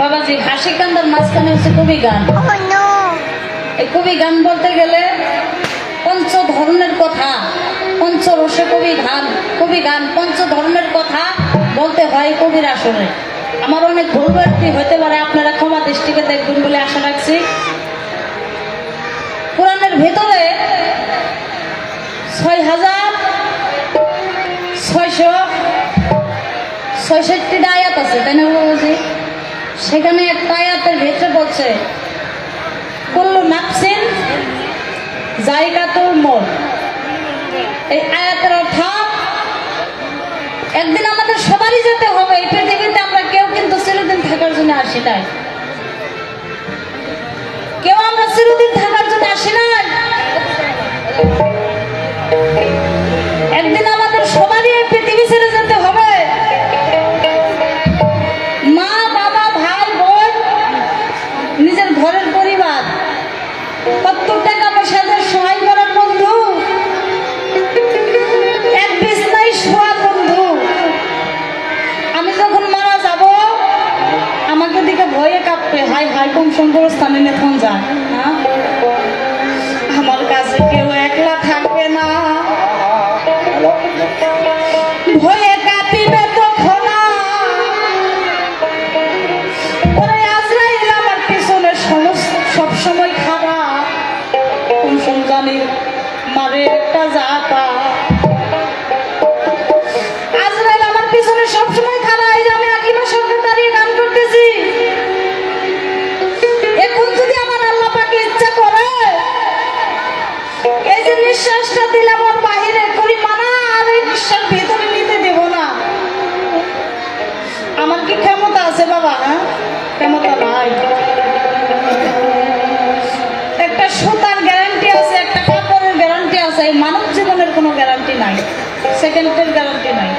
বাবাজি হাসি কান্দার মাঝখানে হচ্ছে কবি গান। এই কবি গান বলতে গেলে পঞ্চ ধরনের কথা, পঞ্চরসে কবি গান পঞ্চ ধরনের কথা বলতে হয় কবির আসরে। আমার অনেক ভুল ভ্রান্তি হতে পারে, আপনারা ক্ষমা দৃষ্টিকে দেখবেন বলে আশা রাখছি। কোরআনের ভেতরে 6666টা আয়াত আছে, তাই না বাবাজি? সেখানে একটা আয়াতের ভেতরে বলছে কুল্লু নাফসিন যায়কাতুল মউত। এই আয়াতের অর্থ একদিন আমাদের সবারই যেতে হবে। এই পৃথিবীতে আমরা কেউ কিন্তু চিরদিন থাকার জন্য আসি নাই, কেউ আমরা চিরদিন থাকার জন্য আসি নাই। একদিন আমাদের সবারই এই পৃথিবী ছেড়ে যেতে হবে। মা বাবা ভাই বোন নিজের ঘরের পরিবার, কত টাকা পয়সাদের সহায় করার বন্ধু, এক বিছনায় শোয়া বন্ধু। আমি যখন মারা যাব আমাকে দিকে ভয়ে কাঁপবে, হাই হাই কোন সুন্দর স্থানে নেখন যায় না, আমার কাছে কেউ একলা থাকবে না, ভয়ে কাঁপিবে তখন। ওরে আজরাইল আমার পিছনে সবসময় খাবা, কোন সন্তানের মারে একটা জাতা। আজরাইল আমার পিছনে সবসময় খাবা। এই যে আমি আকিমা সঙ্গে দাঁড়িয়ে গান করতেছি, এখন যদি আমার আল্লাহ পাকে ইচ্ছা করে এই যে নিঃশ্বাসটা দিলাম ওর বাহিরে করি মানা, আর এই নিঃশ্বাস ভেতরে নিতে দেব না। আমার কি ক্ষমতা আছে বাবা? হ্যাঁ, ক্ষমতা নাই। একটা সুতার গ্যারান্টি আছে, একটা কাপড়ের গ্যারান্টি আছে, এই মানব জীবনের কোনো গ্যারান্টি নাই, সেকেন্ডের গ্যারান্টি নাই।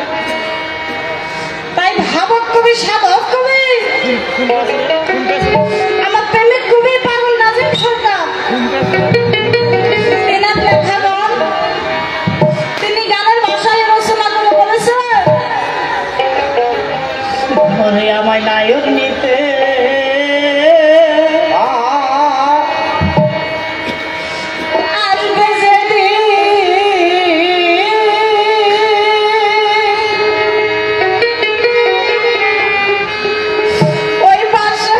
তাই ভাবক কবি, সাধক কবি, আমার প্রেমিক কবি পাগল নাজিম সরকার, এনার লেখা গান তিনি গানের ভাষায় রচনা করে বলেছেন, ঘরে আমায় নায়ক নিতে আসবে যেদিন, ওই পাশে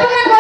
তোমাকে